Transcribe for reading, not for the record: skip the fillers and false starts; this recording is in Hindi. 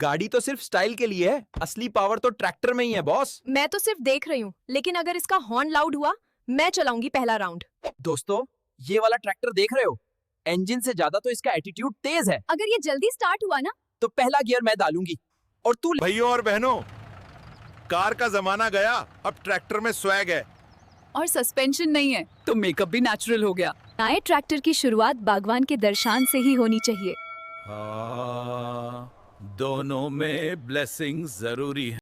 गाड़ी तो सिर्फ स्टाइल के लिए है, असली पावर तो ट्रैक्टर में ही है बॉस। मैं तो सिर्फ देख रही हूँ, लेकिन अगर इसका हॉर्न लाउड हुआ, मैं चलाऊंगी पहला राउंड। दोस्तों, ये वाला ट्रैक्टर देख रहे हो? इंजन से ज्यादा तो इसका एटीट्यूड तेज है। अगर ये जल्दी स्टार्ट हुआ ना, तो पहला गियर मैं डालूंगी और तू। भाइयों और बहनों, कार का जमाना गया, अब ट्रैक्टर में स्वैग है। और सस्पेंशन नहीं है तो मेकअप भी नेचुरल हो गया। नए ट्रैक्टर की शुरुआत बागवान के दर्शान से ही होनी चाहिए। दोनों में ब्लेसिंग जरूरी है।